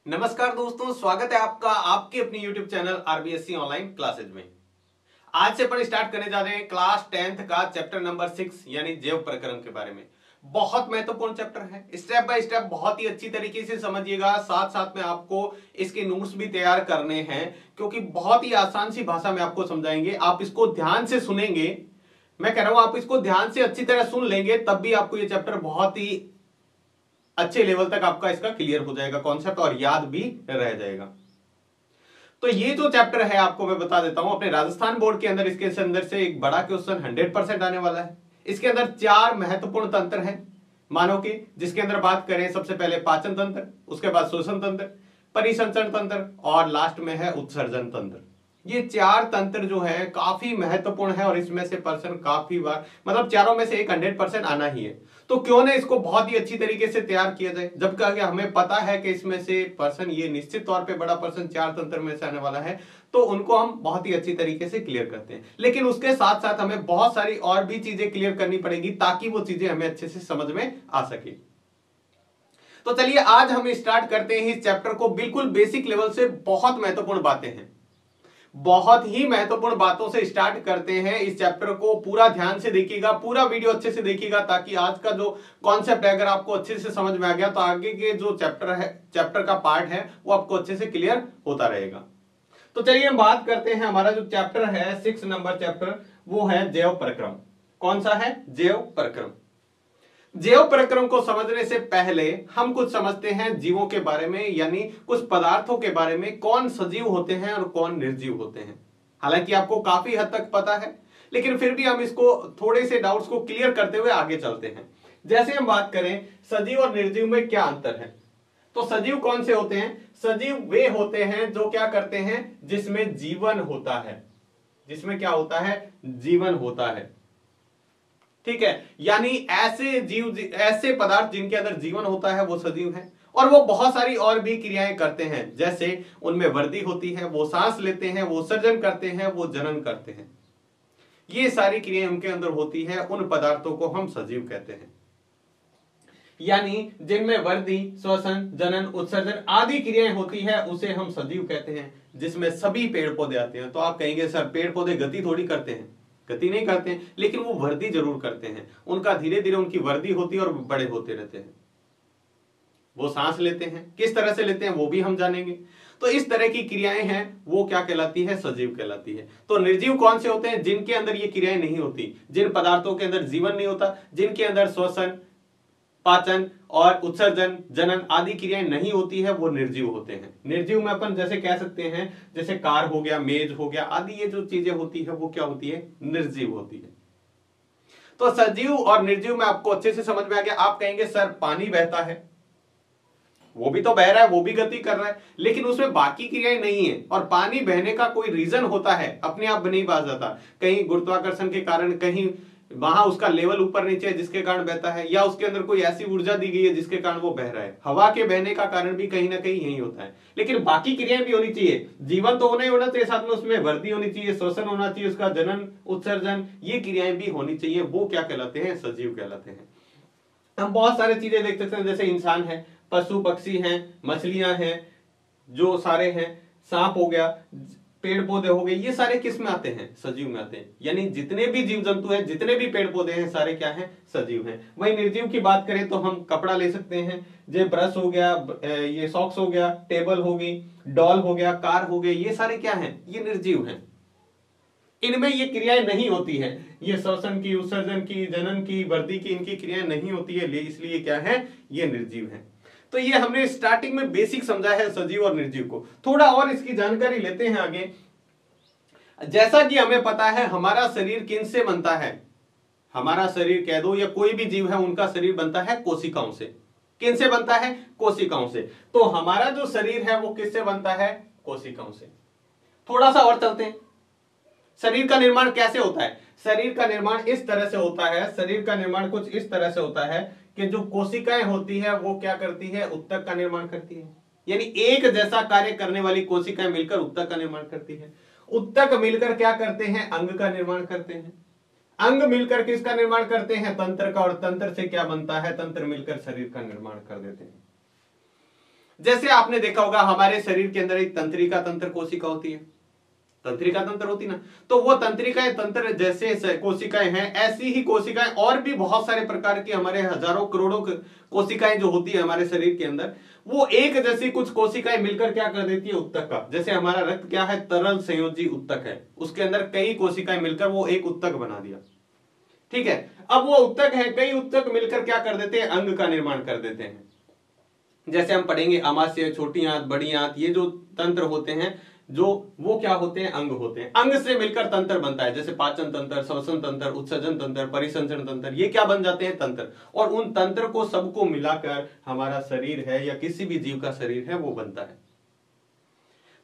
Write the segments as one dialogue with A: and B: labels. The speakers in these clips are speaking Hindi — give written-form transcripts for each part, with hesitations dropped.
A: नमस्कार दोस्तों, स्वागत है आपका आपके अपनी YouTube channel RBSC online classes में। आज से अपन स्टार्ट करने जा रहे हैं क्लास 10th का चैप्टर नंबर 6 यानी जैव प्रक्रम के बारे में। बहुत महत्वपूर्ण चैप्टर है, स्टेप बाय स्टेप बहुत ही अच्छी तरीके से समझिएगा। साथ साथ में आपको इसके नोट्स भी तैयार करने हैं क्योंकि बहुत ही आसान सी भाषा में आपको समझाएंगे। आप इसको ध्यान से सुनेंगे, मैं कह रहा हूं आप इसको ध्यान से अच्छी तरह सुन लेंगे तब भी आपको ये चैप्टर बहुत ही अच्छे लेवल तक आपका इसका क्लियर हो जाएगा कॉन्सेप्ट और याद भी रह जाएगा। तो ये जो चैप्टर है आपको मैं बता देता हूं, अपने राजस्थान बोर्ड के अंदर इसके अंदर से एक बड़ा क्वेश्चन 100% आने वाला है। इसके अंदर 4 महत्वपूर्ण तंत्र हैं मानव के, जिसके अंदर बात करें सबसे पहले पाचन तंत्र, उसके बाद श्वसन तंत्र, परिसंचरण तंत्र और लास्ट में है उत्सर्जन तंत्र। ये 4 तंत्र जो है काफी महत्वपूर्ण है और इसमें से पर्सन काफी बार मतलब चारों में से एक 100% आना ही है। तो क्यों ना इसको बहुत ही अच्छी तरीके से तैयार किया जाए, जब कि हमें पता है कि इसमें से पर्सन ये निश्चित तौर पे बड़ा पर्सन 4 तंत्र में से आने वाला है, तो उनको हम बहुत ही अच्छी तरीके से क्लियर करते हैं। लेकिन उसके साथ साथ हमें बहुत सारी और भी चीजें क्लियर करनी पड़ेगी ताकि वो चीजें हमें अच्छे से समझ में आ सके। तो चलिए आज हम स्टार्ट करते हैं इस चैप्टर को। बिल्कुल बेसिक लेवल से बहुत महत्वपूर्ण बातें हैं, बहुत ही महत्वपूर्ण बातों से स्टार्ट करते हैं इस चैप्टर को। पूरा ध्यान से देखिएगा, पूरा वीडियो अच्छे से देखिएगा ताकि आज का जो कॉन्सेप्ट है अगर आपको अच्छे से समझ में आ गया तो आगे के जो चैप्टर का पार्ट है वो आपको अच्छे से क्लियर होता रहेगा। तो चलिए हम बात करते हैं, हमारा जो चैप्टर है 6 नंबर चैप्टर वो है जैव प्रक्रम। कौन सा है? जैव प्रक्रम। जैव प्रक्रम को समझने से पहले हम कुछ समझते हैं जीवों के बारे में, यानी कुछ पदार्थों के बारे में, कौन सजीव होते हैं और कौन निर्जीव होते हैं। हालांकि आपको काफी हद तक पता है लेकिन फिर भी हम इसको थोड़े से डाउट्स को क्लियर करते हुए आगे चलते हैं। जैसे हम बात करें सजीव और निर्जीव में क्या अंतर है, तो सजीव कौन से होते हैं? सजीव वे होते हैं जो क्या करते हैं, जिसमें जीवन होता है। जिसमें क्या होता है? जीवन होता है। ठीक है, यानी ऐसे जीव, ऐसे पदार्थ जिनके अंदर जीवन होता है वो सजीव हैं और वो बहुत सारी और भी क्रियाएं करते हैं। जैसे उनमें वृद्धि होती है, वो सांस लेते हैं, वो सर्जन करते हैं, वो जनन करते हैं। ये सारी क्रियाएं उनके अंदर होती है, उन पदार्थों को हम सजीव कहते हैं। यानी जिनमें वृद्धि, श्वसन, जनन, उत्सर्जन आदि क्रियाएं होती है उसे हम सजीव कहते हैं। जिसमें सभी पेड़ पौधे आते हैं। तो आप कहेंगे सर पेड़ पौधे गति थोड़ी करते हैं, गति नहीं करते हैं, लेकिन वो वृद्धि जरूर करते हैं। उनका धीरे धीरे उनकी वृद्धि होती है और बड़े होते रहते हैं। वो सांस लेते हैं, किस तरह से लेते हैं वो भी हम जानेंगे। तो इस तरह की क्रियाएं हैं वो क्या कहलाती है? सजीव कहलाती है। तो निर्जीव कौन से होते हैं? जिनके अंदर ये क्रियाएं नहीं होती, जिन पदार्थों के अंदर जीवन नहीं होता, जिनके अंदर श्वसन, पाचन और उत्सर्जन, जनन आदि क्रियाएं नहीं होती है, वो निर्जीव होते हैं। निर्जीव में अपन जैसे कह सकते हैं जैसे कार हो गया, मेज हो गया आदि, ये जो चीजें होती है वो क्या होती है? निर्जीव होती है। तो सजीव और निर्जीव में आपको अच्छे से समझ में आ गया। आप कहेंगे सर पानी बहता है, वो भी तो बह रहा है, वो भी गति कर रहा है, लेकिन उसमें बाकी क्रियाएं नहीं है। और पानी बहने का कोई रीजन होता है, अपने आप नहीं बह जाता। कहीं गुरुत्वाकर्षण के कारण, कहीं वहां उसका लेवल ऊपर नीचे है जिसके कारण बहता है, या उसके अंदर कोई ऐसी ऊर्जा दी गई है जिसके कारण वो बह रहा है। हवा के बहने का कारण भी कहीं ना कहीं यही होता है। लेकिन बाकी क्रियाएं भी होनी चाहिए, जीवन तो होना ही होना चाहिए, साथ में उसमें वृद्धि होनी चाहिए, श्वसन होना चाहिए, उसका जनन, उत्सर्जन, ये क्रियाएं भी होनी चाहिए। वो क्या कहलाते हैं? सजीव कहलाते हैं। हम बहुत सारी चीजें देख सकते हैं, जैसे इंसान है, पशु पक्षी हैं, मछलियां हैं, जो सारे हैं, सांप हो गया, पेड़ पौधे हो गए, ये सारे किस में आते हैं? सजीव में आते हैं। यानी जितने भी जीव जंतु हैं, जितने भी पेड़ पौधे हैं, सारे क्या हैं? सजीव हैं। वही निर्जीव की बात करें तो हम कपड़ा ले सकते हैं, जो ब्रश हो गया, ये सॉक्स हो गया, टेबल हो गई, डॉल हो गया, कार हो गई, ये सारे क्या हैं? ये निर्जीव हैं। इनमें ये क्रियाएं नहीं होती है, ये श्वसन की, उत्सर्जन की, जनन की, वृद्धि की, इनकी क्रियाएं नहीं होती है, इसलिए क्या है? ये निर्जीव है। तो ये हमने स्टार्टिंग में बेसिक समझा है सजीव और निर्जीव को। थोड़ा और इसकी जानकारी लेते हैं आगे। जैसा कि हमें पता है हमारा शरीर किन से बनता है? हमारा शरीर कह दो या कोई भी जीव है उनका शरीर बनता है कोशिकाओं से। किन से बनता है? कोशिकाओं से। तो हमारा जो शरीर है वो किससे बनता है? कोशिकाओं से। थोड़ा सा और चलते हैं, शरीर का निर्माण कैसे होता है? शरीर का निर्माण इस तरह से होता है, शरीर का निर्माण कुछ इस तरह से होता है कि जो कोशिकाएं होती है वो क्या करती है? उत्तक का निर्माण करती है। यानी एक जैसा कार्य करने वाली कोशिकाएं मिलकर उत्तक का निर्माण करती है। उत्तक मिलकर क्या करते हैं? अंग का निर्माण करते हैं। अंग मिलकर किसका निर्माण करते हैं? तंत्र का। और तंत्र से क्या बनता है? तंत्र मिलकर शरीर का निर्माण कर देते हैं। जैसे आपने देखा होगा हमारे शरीर के अंदर एक तंत्रिका तंत्र कोशिका होती है, तंत्रिका तंत्र होती ना, तो वो तंत्रिकाएं तंत्र जैसे कोशिकाएं हैं, ऐसी ही कोशिकाएं और भी बहुत सारे प्रकार की हमारे हजारों करोड़ों कोशिकाएं जो होती है हमारे शरीर के अंदर, वो एक जैसी कुछ कोशिकाएं मिलकर क्या कर देती है, उत्तक का, जैसे हमारा रक्त क्या है, तरल संयोजी उत्तक है, उसके अंदर कई कोशिकाएं मिलकर वो एक उत्तक बना दिया। ठीक है, अब वो उत्तक है, कई उत्तक मिलकर क्या कर देते हैं, अंग का निर्माण कर देते हैं। जैसे हम पढ़ेंगे अमाशय, छोटी आंत, बड़ी आंत, ये जो तंत्र होते हैं जो वो क्या होते हैं, अंग होते हैं। अंग से मिलकर तंत्र बनता है, जैसे पाचन तंत्र, श्वसन तंत्र, उत्सर्जन तंत्र, परिसंचरण तंत्र, ये क्या बन जाते हैं, तंत्र। और उन तंत्र को सबको मिलाकर हमारा शरीर है या किसी भी जीव का शरीर है वो बनता है।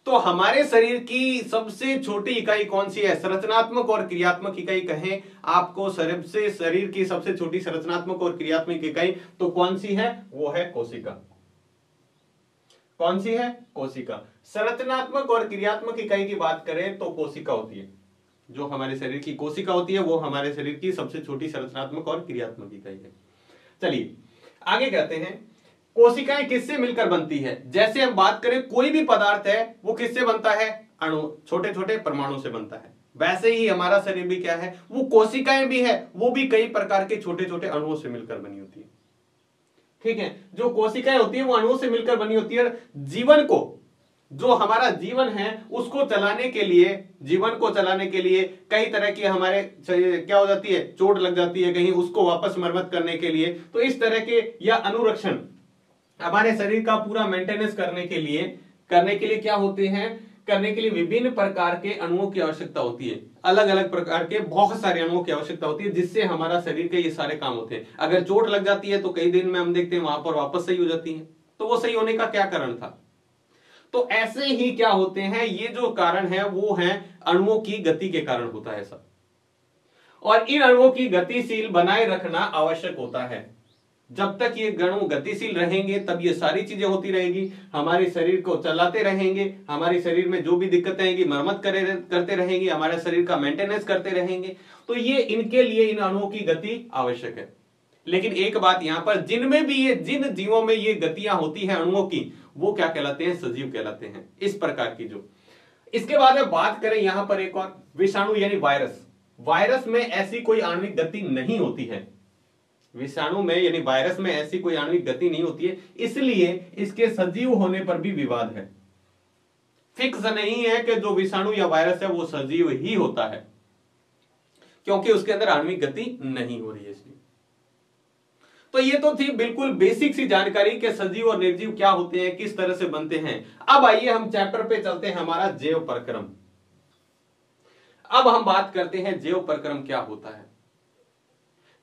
A: तो हमारे शरीर की सबसे छोटी इकाई कौन सी है, संरचनात्मक और क्रियात्मक इकाई कहें आपको, शरीर की सबसे छोटी संरचनात्मक और क्रियात्मक इकाई तो कौन सी है, वो है कोशिका। कौन सी है, कोशिका। संरचनात्मक और क्रियात्मक इकाई की बात करें तो कोशिका होती है, जो हमारे शरीर की कोशिका होती है वो हमारे शरीर की सबसे छोटी संरचनात्मक और क्रियात्मक इकाई है। चलिए आगे कहते हैं, कोशिकाएं किससे मिलकर बनती है। जैसे हम बात करें कोई भी पदार्थ है वो किससे बनता है, अणु, छोटे छोटे परमाणु से बनता है। वैसे ही हमारा शरीर भी क्या है, वो कोशिकाएं भी है, वो भी कई प्रकार के छोटे छोटे अणुओं से मिलकर बनी होती है। ठीक है, जो कोशिकाएं होती है वो अणुओं से मिलकर बनी होती है। जीवन को, जो हमारा जीवन है उसको चलाने के लिए, जीवन को चलाने के लिए कई तरह की हमारे क्या हो जाती है, चोट लग जाती है कहीं, उसको वापस मरम्मत करने के लिए, तो इस तरह के या अनुरक्षण, हमारे शरीर का पूरा मेंटेनेंस करने के लिए क्या होते हैं, करने के लिए विभिन्न प्रकार के अणुओं की आवश्यकता होती है। अलग अलग प्रकार के बहुत सारे अणुओं की आवश्यकता होती है जिससे हमारा शरीर के ये सारे काम होते हैं। अगर चोट लग जाती है तो कई दिन में हम देखते हैं वहां पर वापस सही हो जाती है। तो वो सही होने का क्या कारण था, तो ऐसे ही क्या होते हैं, ये जो कारण है वो है अणुओं की गति के कारण होता है सब। और इन अणुओं की गतिशील बनाए रखना आवश्यक होता है। जब तक ये अणु गतिशील रहेंगे तब ये सारी चीजें होती रहेगी, हमारे शरीर को चलाते रहेंगे, हमारे शरीर में जो भी दिक्कतें आएंगी मरम्मत करते रहेंगे, हमारे शरीर का मेंटेनेंस करते रहेंगे। तो ये इनके लिए इन अणुओं की गति आवश्यक है। लेकिन एक बात यहां पर, जिनमें भी ये, जिन जीवों में ये गतियां होती हैं अणुओं की, वो क्या कहलाते हैं, सजीव कहलाते हैं। इस प्रकार की जो, इसके बाद में बात करें यहां पर एक और, विषाणु यानी वायरस। वायरस में ऐसी कोई आणविक गति नहीं होती है, विषाणु में यानी वायरस में ऐसी कोई आणविक गति नहीं होती है, इसलिए इसके सजीव होने पर भी विवाद है। फिक्स नहीं है कि जो विषाणु या वायरस है वो सजीव ही होता है, क्योंकि उसके अंदर आणविक गति नहीं हो रही है इसलिए। तो ये तो थी बिल्कुल बेसिक सी जानकारी कि सजीव और निर्जीव क्या होते हैं, किस तरह से बनते हैं। अब आइए हम चैप्टर पे चलते हैं, हमारा जैव प्रक्रम। अब हम बात करते हैं जैव प्रक्रम क्या होता है।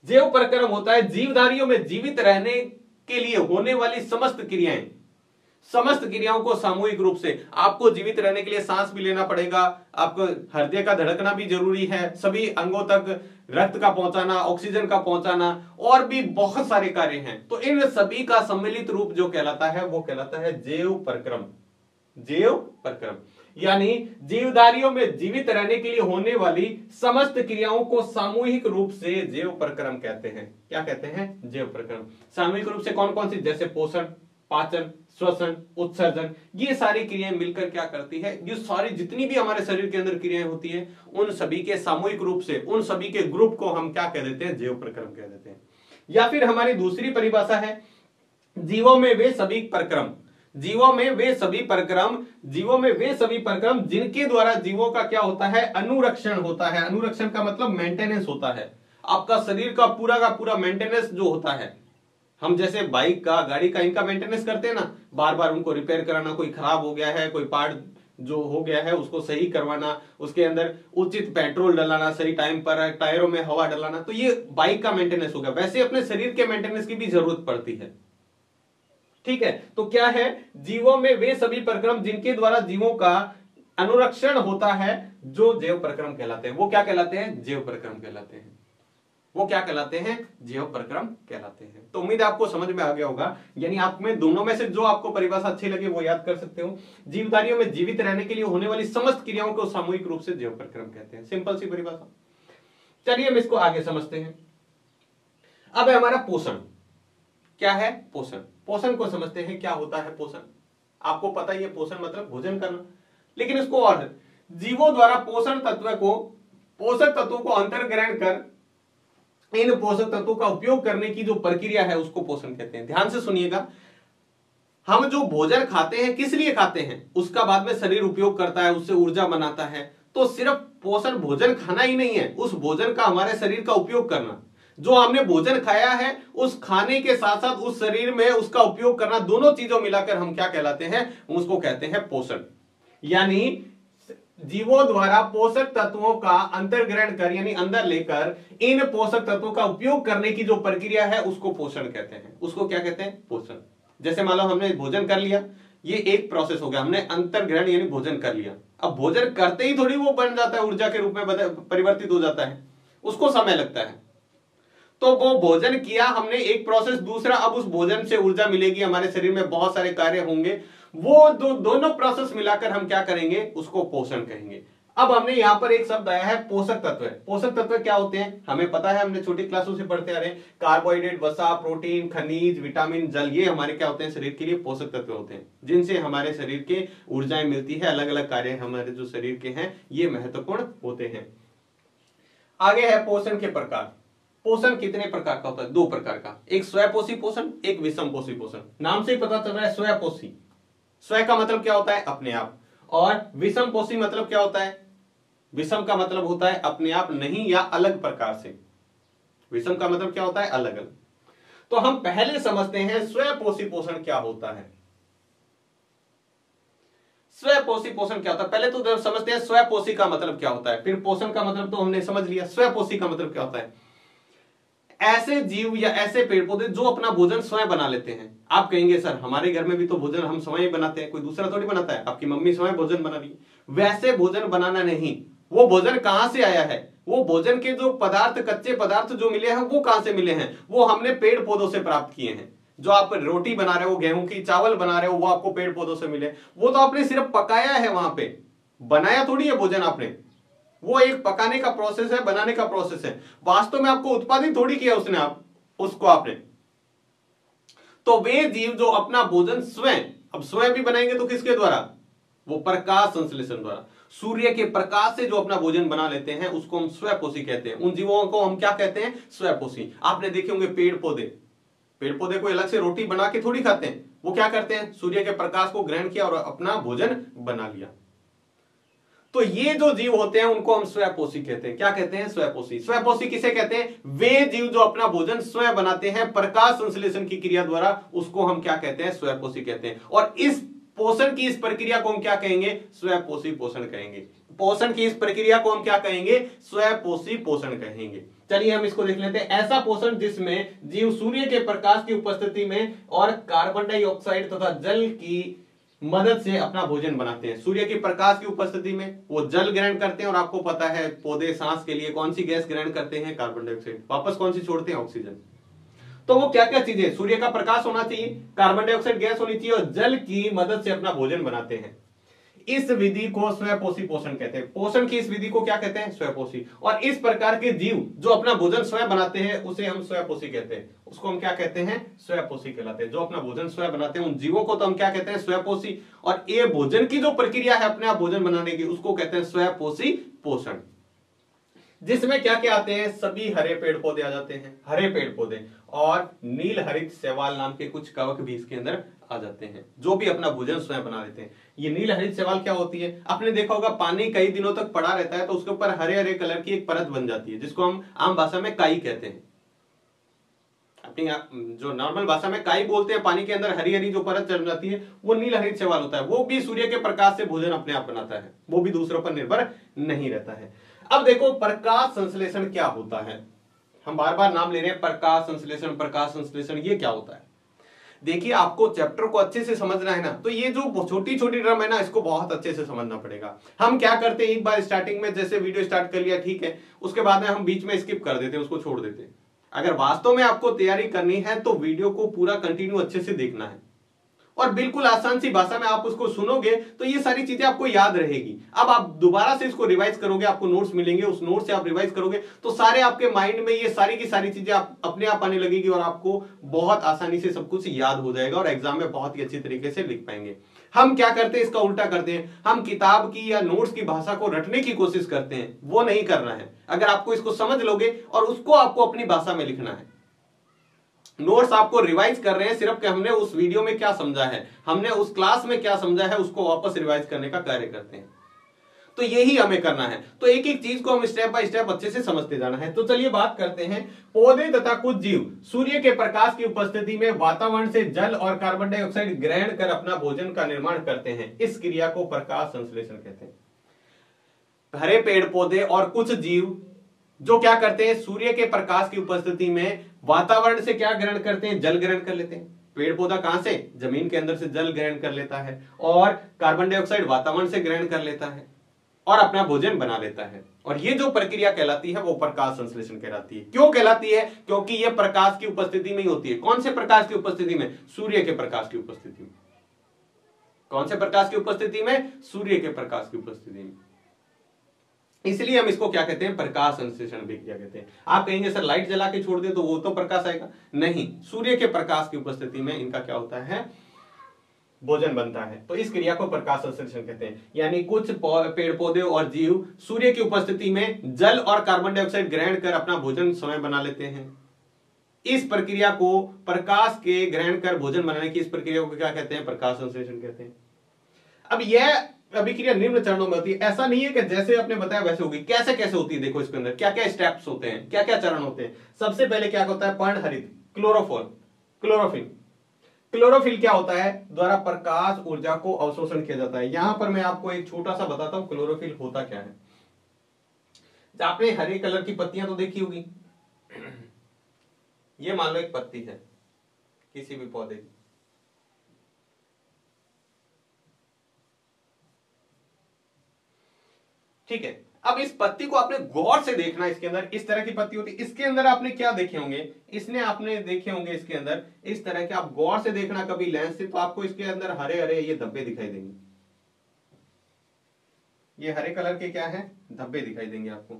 A: जैव प्रक्रम होता है जीवधारियों में जीवित रहने के लिए होने वाली समस्त क्रियाएं, समस्त क्रियाओं को सामूहिक रूप से, आपको जीवित रहने के लिए सांस भी लेना पड़ेगा, आपको हृदय का धड़कना भी जरूरी है, सभी अंगों तक रक्त का पहुंचाना, ऑक्सीजन का पहुंचाना, और भी बहुत सारे कार्य हैं। तो इन सभी का सम्मिलित रूप जो कहलाता है वो कहलाता है जैव प्रक्रम। जैव प्रक्रम यानी जीवधारियों में जीवित रहने के लिए होने वाली समस्त क्रियाओं को सामूहिक रूप से जैव प्रक्रम कहते हैं। क्या कहते हैं, जैव प्रक्रम। सामूहिक रूप से कौन कौन सी, जैसे पोषण, पाचन, श्वसन, उत्सर्जन, ये सारी क्रियाएं मिलकर क्या करती है, ये सारी जितनी भी हमारे शरीर के अंदर क्रियाएं होती है उन सभी के सामूहिक रूप से, उन सभी के ग्रुप को हम क्या कह देते हैं, जैव प्रक्रम कह देते हैं। या फिर हमारी दूसरी परिभाषा है, जीवों में वे सभी प्रक्रम, जीवों में वे सभी प्रक्रम, जीवों में वे सभी प्रक्रम जिनके द्वारा जीवों का क्या होता है, अनुरक्षण होता है। अनुरक्षण का मतलब मेंटेनेंस होता है, आपका शरीर का पूरा मेंटेनेंस जो होता है। हम जैसे बाइक का, गाड़ी का, इनका मेंटेनेंस करते हैं ना, बार बार उनको रिपेयर कराना, कोई खराब हो गया है, कोई पार्ट जो हो गया है उसको सही करवाना, उसके अंदर उचित पेट्रोल डलाना, सही टाइम पर टायरों में हवा डलाना, तो ये बाइक का मेंटेनेंस हो गया। वैसे अपने शरीर के मेंटेनेंस की भी जरूरत पड़ती है। ठीक है, तो क्या है, जीवों में वे सभी प्रक्रम जिनके द्वारा जीवों का अनुरक्षण होता है जो जैव प्रक्रम कहलाते हैं। वो क्या कहलाते हैं, जैव प्रक्रम कहलाते हैं। वो क्या कहलाते हैं, जैव प्रक्रम कहलाते हैं। तो उम्मीद है आपको समझ में आ गया होगा। यानी आप में दोनों में से जो आपको परिभाषा अच्छी लगे वो याद कर सकते हो। जीवधारियों में जीवित रहने के लिए होने वाली समस्त क्रियाओं को सामूहिक रूप से जैव प्रक्रम कहते हैं। सिंपल सी परिभाषा। चलिए हम इसको आगे समझते हैं। अब है हमारा पोषण। क्या है पोषण, पोषण को समझते हैं, क्या होता है पोषण। आपको पता ही है पोषण मतलब भोजन करना, लेकिन इसको और जीवों द्वारा पोषक तत्वों को अंतर्ग्रहण कर इन पोषक तत्वों का उपयोग करने की जो प्रक्रिया है उसको पोषण कहते हैं। ध्यान से सुनिएगा, हम जो भोजन खाते हैं किस लिए खाते हैं, उसका बाद में शरीर उपयोग करता है, उससे ऊर्जा बनाता है। तो सिर्फ पोषण भोजन खाना ही नहीं है, उस भोजन का हमारे शरीर का उपयोग करना। जो हमने भोजन खाया है उस खाने के साथ साथ उस शरीर में उसका उपयोग करना, दोनों चीजों मिलाकर हम क्या कहलाते हैं, उसको कहते हैं पोषण। यानी जीवों द्वारा पोषक तत्वों का अंतर्ग्रहण कर यानी अंदर लेकर इन पोषक तत्वों का उपयोग करने की जो प्रक्रिया है उसको पोषण कहते हैं। उसको क्या कहते हैं, पोषण। जैसे मान लो हमने भोजन कर लिया, ये एक प्रोसेस हो गया, हमने अंतर्ग्रहण यानी भोजन कर लिया। अब भोजन करते ही थोड़ी वो बन जाता है, ऊर्जा के रूप में परिवर्तित हो जाता है, उसको समय लगता है। तो वो भोजन किया हमने, एक प्रोसेस, दूसरा अब उस भोजन से ऊर्जा मिलेगी, हमारे शरीर में बहुत सारे कार्य होंगे, वो दोनों प्रोसेस मिलाकर हम क्या करेंगे, उसको पोषण कहेंगे। अब हमने यहां पर एक शब्द आया है पोषक तत्व। पोषक तत्व क्या होते हैं हमें पता है, हमने छोटी क्लासों से पढ़ते आ रहे हैं। कार्बोहाइड्रेट, वसा, प्रोटीन, खनिज, विटामिन, जल, ये हमारे क्या होते हैं, शरीर के लिए पोषक तत्व होते हैं, जिनसे हमारे शरीर के ऊर्जाएं मिलती है। अलग अलग कार्य हमारे जो शरीर के हैं ये महत्वपूर्ण होते हैं। आगे है पोषण के प्रकार। पोषण कितने प्रकार का होता है, 2 प्रकार का, एक स्वयंपोषी पोषण, एक विषमपोषी पोषण। नाम से ही पता चल रहा है स्वयंपोषी, स्वयं का मतलब क्या होता है, अपने आप, और विषमपोषी मतलब क्या होता है, विषम का मतलब होता है अपने आप नहीं या अलग प्रकार से। विषम का मतलब क्या होता है, अलग अलग। तो हम पहले समझते हैं स्वयंपोषी पोषण क्या होता है। स्वयंपोषी पोषण क्या होता है, पहले तो समझते हैं स्वयंपोषी का मतलब क्या होता है, फिर पोषण का मतलब तो हमने समझ लिया। स्वयंपोषी का मतलब क्या होता है, ऐसे जीव या ऐसे पेड़ पौधे जो अपना भोजन स्वयं बना लेते हैं। आप कहेंगे सर हमारे घर में भी तो भोजन हम स्वयं बनाते हैं, कोई दूसरा थोड़ी बनाता है, आपकी मम्मी स्वयं भोजन बना रही है। वैसे भोजन बनाना नहीं, वो भोजन कहां से आया है, वो भोजन के जो पदार्थ, कच्चे पदार्थ जो मिले हैं वो कहां से मिले हैं, वो हमने पेड़ पौधों से प्राप्त किए हैं। जो आप रोटी बना रहे हो, गेहूं की, चावल बना रहे हो, वो आपको पेड़ पौधों से मिले, वो तो आपने सिर्फ पकाया है, वहां पे बनाया थोड़ी है भोजन आपने। वो एक पकाने का प्रोसेस है, बनाने का प्रोसेस है, वास्तव में आपको उत्पादित थोड़ी किया उसने, आप उसको आपने। तो वे जीव जो अपना भोजन स्वयं, अब स्वयं भी बनाएंगे तो किसके द्वारा, वो प्रकाश संश्लेषण द्वारा, सूर्य के प्रकाश से जो अपना भोजन बना लेते हैं उसको हम स्वयंपोषी कहते हैं। उन जीवों को हम क्या कहते हैं, स्वयंपोषी। आपने देखे होंगे पेड़ पौधे कोई अलग से रोटी बना के थोड़ी खाते हैं, वो क्या करते हैं, सूर्य के प्रकाश को ग्रहण किया और अपना भोजन बना लिया। तो ये जो जीव होते हैं उनको हम स्वयंपोषी कहते हैं। क्या कहते हैं, स्वयंपोषी। स्वयंपोषी किसे कहते हैं, वे जीव जो अपना भोजन स्वयं बनाते हैं प्रकाश संश्लेषण की क्रिया द्वारा, उसको हम क्या कहते हैं, स्वयंपोषी कहते हैं। और इस पोषण की इस प्रक्रिया को हम क्या कहेंगे, स्वयंपोषी पोषण कहेंगे। पोषण की इस प्रक्रिया को हम क्या कहेंगे, स्वयंपोषी पोषण कहेंगे। चलिए हम इसको देख लेते हैं। ऐसा पोषण जिसमें जीव सूर्य के प्रकाश की उपस्थिति में और कार्बन डाइऑक्साइड तथा जल की मदद से अपना भोजन बनाते हैं। सूर्य के प्रकाश की उपस्थिति में वो जल ग्रहण करते हैं, और आपको पता है पौधे सांस के लिए कौन सी गैस ग्रहण करते हैं, कार्बन डाइऑक्साइड, वापस कौन सी छोड़ते हैं, ऑक्सीजन। तो वो क्या क्या चीजें, सूर्य का प्रकाश होना चाहिए, कार्बन डाइऑक्साइड गैस होनी चाहिए, और जल की मदद से अपना भोजन बनाते हैं। इस विधि को स्वयंपोषी पोषण कहते हैं। पोषण की इस विधि को क्या कहते हैं, स्वयंपोषी। और इस प्रकार के जीव जो अपना भोजन स्वयं बनाते हैं उसे हम स्वयंपोषी कहते हैं। उसको हम क्या कहते हैं, स्वयंपोषी कहलाते हैं। जो अपना भोजन स्वयं बनाते हैं उन जीवों को तो हम क्या कहते हैं, स्वयंपोषी। और ये भोजन की जो प्रक्रिया है अपने आप भोजन बनाने की, उसको कहते हैं स्वयंपोषी पोषण। जिसमें क्या क्या आते हैं, सभी हरे पेड़ पौधे आ जाते हैं, हरे पेड़ पौधे, और नील हरित शैवाल नाम के कुछ कवक भी इसके अंदर आ जाते हैं, जो भी अपना भोजन स्वयं बना लेते हैं। ये नील हरित शैवाल क्या होती है, आपने देखा होगा पानी कई दिनों तक पड़ा रहता है तो उसके ऊपर हरे हरे कलर की एक परत बन जाती है, जिसको हम आम भाषा में काई कहते हैं। अपनी जो नॉर्मल भाषा में काई बोलते हैं, पानी के अंदर हरी हरी जो परत चढ़ जाती है वो नील हरित शैवाल होता है। वो भी सूर्य के प्रकाश से भोजन अपने आप बनाता है, वो भी दूसरों पर निर्भर नहीं रहता है। अब देखो प्रकाश संश्लेषण क्या होता है, हम बार बार नाम ले रहे हैं, प्रकाश संश्लेषण, प्रकाश संश्लेषण, ये क्या होता है। देखिए आपको चैप्टर को अच्छे से समझना है ना, तो ये जो छोटी छोटी टर्म है ना, इसको बहुत अच्छे से समझना पड़ेगा। हम क्या करते हैं, एक बार स्टार्टिंग में जैसे वीडियो स्टार्ट कर लिया, ठीक है, उसके बाद में हम बीच में स्किप कर देते हैं, उसको छोड़ देते हैं। अगर वास्तव में आपको तैयारी करनी है तो वीडियो को पूरा कंटिन्यू अच्छे से देखना है, और बिल्कुल आसान सी भाषा में आप उसको सुनोगे तो ये सारी चीजें आपको याद रहेगी। अब आप दोबारा से इसको रिवाइज करोगे, आपको नोट्स मिलेंगे, उस नोट से आप रिवाइज करोगे तो सारे आपके माइंड में ये सारी की सारी चीजें आप अपने आप आने लगेगी, और आपको बहुत आसानी से सब कुछ याद हो जाएगा, और एग्जाम में बहुत ही अच्छी तरीके से लिख पाएंगे। हम क्या करते हैं, इसका उल्टा करते हैं। हम किताब की या नोट्स की भाषा को रटने की कोशिश करते हैं, वो नहीं करना है। अगर आपको इसको समझ लोगे और उसको आपको अपनी भाषा में लिखना है। नोट्स आपको रिवाइज कर रहे हैं सिर्फ कि हमने उस वीडियो में क्या समझा है, हमने उस क्लास में क्या समझा है, उसको वापस रिवाइज करने का कार्य करते हैं। तो यही हमें करना है। तो एक एक चीज को हम स्टेप बाय स्टेप अच्छे से समझते जाना है। तो चलिए बात करते हैं। पौधे तथा कुछ जीव सूर्य के प्रकाश की उपस्थिति में वातावरण से जल और कार्बन डाइऑक्साइड ग्रहण कर अपना भोजन का निर्माण करते हैं। इस क्रिया को प्रकाश संश्लेषण कहते हैं। हरे पेड़ पौधे और कुछ जीव जो क्या करते हैं, सूर्य के प्रकाश की उपस्थिति में वातावरण से क्या ग्रहण करते हैं, जल ग्रहण कर लेते हैं। पेड़ पौधा कहां से, जमीन के अंदर से जल ग्रहण कर लेता है और कार्बन डाइऑक्साइड वातावरण से ग्रहण कर लेता है और अपना भोजन बना लेता है। और ये जो प्रक्रिया कहलाती है वो प्रकाश संश्लेषण कहलाती है। क्यों कहलाती है, क्योंकि ये प्रकाश की उपस्थिति में ही होती है। कौन से प्रकाश की उपस्थिति में, सूर्य के प्रकाश की उपस्थिति में। कौन से प्रकाश की उपस्थिति में, सूर्य के प्रकाश की उपस्थिति में। इसलिए हम इसको क्या कहते हैं, प्रकाश संश्लेषण विक्रिया कहते हैं। आप कहेंगे सर लाइट जला के छोड़ दे तो वो तो प्रकाश आएगा, नहीं, सूर्य के प्रकाश की उपस्थिति में इनका क्या होता है, भोजन बनता है। तो इस क्रिया को प्रकाश संश्लेषण कहते हैं। यानी कुछ पेड़ पौधे और जीव सूर्य की उपस्थिति में जल और कार्बन डाइऑक्साइड ग्रहण कर अपना भोजन स्वयं बना लेते हैं। इस प्रक्रिया को, प्रकाश के ग्रहण कर भोजन बनाने की इस प्रक्रिया को क्या कहते हैं, प्रकाश संश्लेषण कहते हैं। अब यह अभिक्रिया निम्न चरणों में होती है। ऐसा नहीं है कि जैसे आपने बताया वैसे होगी। कैसे कैसे होती है, देखो इसके अंदर क्या क्या स्टेप्स होते हैं, क्या क्या चरण होते हैं। सबसे पहले क्या होता है, पर्णहरित, क्लोरोफिल। क्लोरोफिल क्या होता है, द्वारा प्रकाश ऊर्जा को अवशोषण किया जाता है। यहां पर मैं आपको एक छोटा सा बताता हूं क्लोरोफिल होता क्या है। आपने हरे कलर की पत्तियां तो देखी होगी। ये मान लो एक पत्ती है किसी भी पौधे की, ठीक है। अब इस पत्ती को आपने गौर से देखना, इसके अंदर इस तरह की पत्ती होती है। इसके अंदर आपने क्या देखे होंगे, इसने आपने देखे होंगे इसके अंदर इस तरह के, आप गौर से देखना कभी लेंस से, तो आपको इसके अंदर हरे हरे ये धब्बे दिखाई देंगे। ये हरे कलर के क्या है, धब्बे दिखाई देंगे आपको।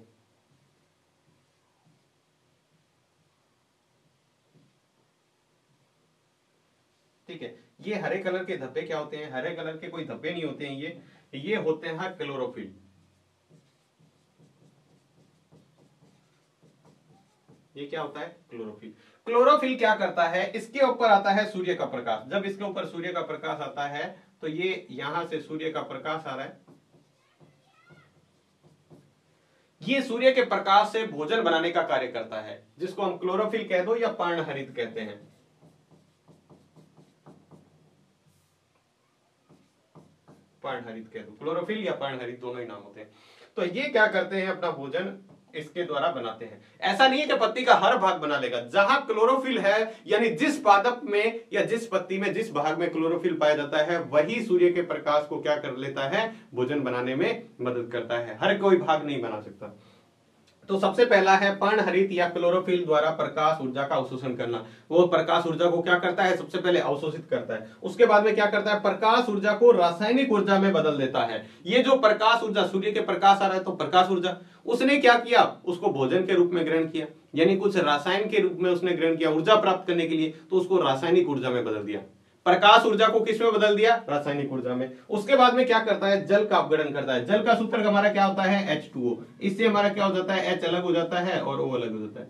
A: ठीक है, ये हरे कलर के धब्बे क्या होते हैं, हरे कलर के कोई धब्बे नहीं होते हैं, ये होते हैं क्लोरोफिल। ये क्या होता है, क्लोरोफिल। क्लोरोफिल क्या करता है, इसके ऊपर आता है सूर्य का प्रकाश। जब इसके ऊपर सूर्य का प्रकाश आता है तो ये यहां से सूर्य का प्रकाश आ रहा है, ये सूर्य के प्रकाश से भोजन बनाने का कार्य करता है, जिसको हम क्लोरोफिल कह दो या पर्णहरित कहते हैं। पर्णहरित कह दो, क्लोरोफिल या पर्णहरित दोनों ही नाम होते हैं। तो ये क्या करते हैं, अपना भोजन इसके द्वारा बनाते हैं। ऐसा नहीं है कि पत्ती का हर भाग बना लेगा। जहां क्लोरोफिल है, यानी जिस पादप में या जिस पत्ती में जिस भाग में क्लोरोफिल पाया जाता है, वही सूर्य के प्रकाश को क्या कर लेता है, भोजन बनाने में मदद करता है। हर कोई भाग नहीं बना सकता। तो सबसे पहला है पर्णहरित या क्लोरोफिल द्वारा प्रकाश ऊर्जा का अवशोषण करना। वो प्रकाश ऊर्जा को क्या करता है, सबसे पहले अवशोषित करता है। उसके बाद में क्या करता है, प्रकाश ऊर्जा को रासायनिक ऊर्जा में बदल देता है। ये जो प्रकाश ऊर्जा, सूर्य के प्रकाश आ रहा है तो प्रकाश ऊर्जा, उसने क्या किया, उसको भोजन के रूप में ग्रहण किया, यानी कुछ रासायन के रूप में उसने ग्रहण किया ऊर्जा प्राप्त करने के लिए, तो उसको रासायनिक ऊर्जा में बदल दिया। प्रकाश ऊर्जा को किस में बदल दिया, रासायनिक ऊर्जा में। उसके बाद में क्या करता है, जल का अपघटन करता है। जल का सूत्र हमारा क्या होता है, H2O। इससे हमारा क्या हो जाता है, H अलग हो जाता है और O अलग हो जाता है,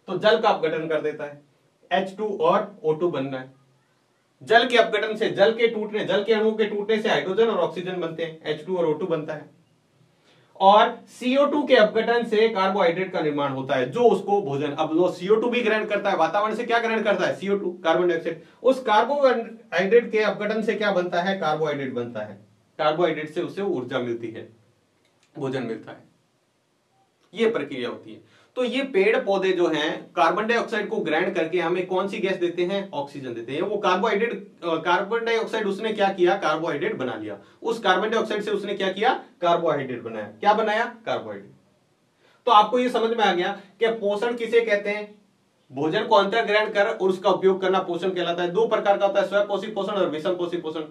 A: तो जल का अपघटन कर देता है। H2 और O2 बनना है। जल के अपघटन से, जल के टूटने, जल के अणुओं के टूटने से हाइड्रोजन और ऑक्सीजन बनते हैं, H2 और O2 बनता है। और CO2 के अपघटन से कार्बोहाइड्रेट का निर्माण होता है, जो उसको भोजन, अब वो CO2 भी ग्रहण करता है, वातावरण से क्या ग्रहण करता है, CO2 कार्बन डाइऑक्साइड। उस कार्बोहाइड्रेट के अपघटन से क्या बनता है, कार्बोहाइड्रेट बनता है। कार्बोहाइड्रेट से उसे ऊर्जा मिलती है, भोजन मिलता है। ये प्रक्रिया होती है। तो ये पेड़ पौधे जो हैं, कार्बन डाइऑक्साइड को ग्रहण करके हमें कौन सी गैस देते हैं, ऑक्सीजन देते हैं। वो कार्बन डाइऑक्साइड उसने क्या किया, कार्बोहाइड्रेट बना लिया। उस कार्बन डाइऑक्साइड से उसने क्या किया, कार्बोहाइड्रेट बनाया। क्या बनाया, कार्बोहाइड्रेट। तो आपको ये समझ में आ गया कि पोषण किसे कहते हैं, भोजन को अंतर ग्रहण कर और उसका उपयोग करना पोषण कहलाता है। दो प्रकार का होता है, स्वपोषी पोषण और विषम पोषी पोषण।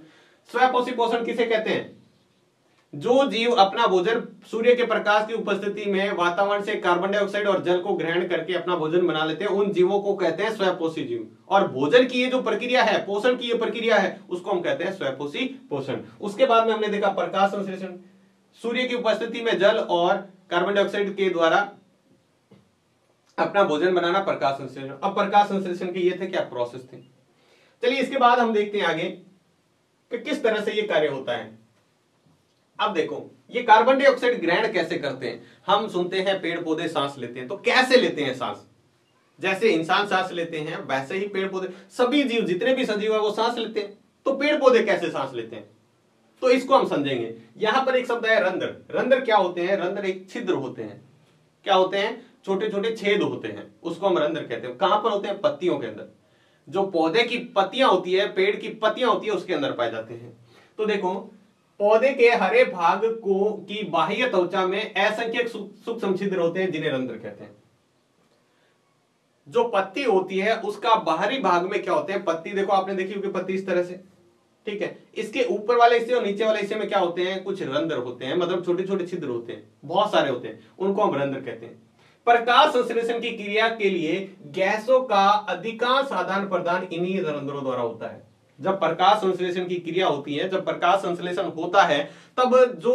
A: स्वपोषी पोषण किसे कहते हैं, जो जीव अपना भोजन सूर्य के प्रकाश की उपस्थिति में वातावरण से कार्बन डाइऑक्साइड और जल को ग्रहण करके अपना भोजन बना लेते हैं, उन जीवों को कहते हैं स्वयंपोषी जीव। और भोजन की ये जो प्रक्रिया है, पोषण की ये प्रक्रिया है, उसको हम कहते हैं स्वयंपोषी पोषण। उसके बाद में हमने देखा प्रकाश संश्लेषण, सूर्य की उपस्थिति में जल और कार्बन डाइऑक्साइड के द्वारा अपना भोजन बनाना, प्रकाश संश्लेषण। अब प्रकाश संश्लेषण के ये थे क्या प्रोसेस थे। चलिए इसके बाद हम देखते हैं आगे कि किस तरह से ये कार्य होता है। अब देखो ये कार्बन डाइऑक्साइड ग्रहण कैसे करते हैं। हम सुनते हैं पेड़ पौधे सांस लेते हैं, तो कैसे लेते हैं सांस। जैसे इंसान सांस लेते हैं वैसे ही पेड़ पौधे, सभी जीव जितने भी सजीव है वो सांस लेते हैं। तो पेड़ पौधे कैसे सांस लेते हैं, तो इसको हम समझेंगे। यहां पर एक शब्द है रंध्र। रंध्र क्या होते हैं, रंध्र एक छिद्र होते हैं। क्या होते हैं, छोटे छोटे छेद होते हैं, उसको हम रंध्र कहते हैं। कहां पर होते हैं, पत्तियों के अंदर। जो पौधे की पत्तियां होती है, पेड़ की पत्तियां होती है, उसके अंदर पाए जाते हैं। तो देखो पौधे के हरे भाग को की बाह्य त्वचा में असंख्यक सूक्ष्म छिद्र होते हैं, जिन्हें रंध्र कहते हैं। जो पत्ती होती है उसका बाहरी भाग में क्या होते हैं, पत्ती देखो आपने देखी होगी पत्ती इस तरह से, ठीक है। इसके ऊपर वाले हिस्से और नीचे वाले हिस्से में क्या होते हैं, कुछ रंध्र होते हैं, मतलब छोटे छोटे छिद्र होते हैं, बहुत सारे होते हैं, उनको हम रंध्र कहते हैं। प्रकाश संश्लेषण की क्रिया के लिए गैसों का अधिकांश आदान प्रदान इन्हीं रंध्रों द्वारा होता है। जब प्रकाश संश्लेषण की क्रिया होती है, जब प्रकाश संश्लेषण होता है, तब जो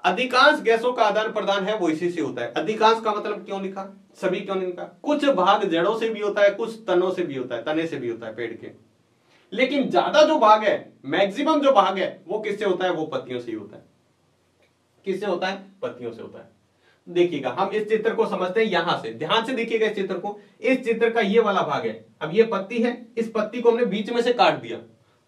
A: अधिकांश गैसों का आदान प्रदान है वो इसी से होता है। अधिकांश का मतलब क्यों लिखा, सभी क्यों नहीं लिखा। कुछ भाग जड़ों से भी होता है, कुछ तनों से भी होता है, तने से भी होता है पेड़ के, लेकिन ज्यादा जो भाग है, मैक्सिमम जो भाग है, वो किससे होता है, वो पत्तियों से ही होता है। किससे होता है, पत्तियों से होता है। देखिएगा हम इस चित्र को समझते हैं, यहां से ध्यान से देखिएगा इस चित्र को। इस चित्र का ये वाला भाग है, अब ये पत्ती है, इस पत्ती को हमने बीच में से काट दिया,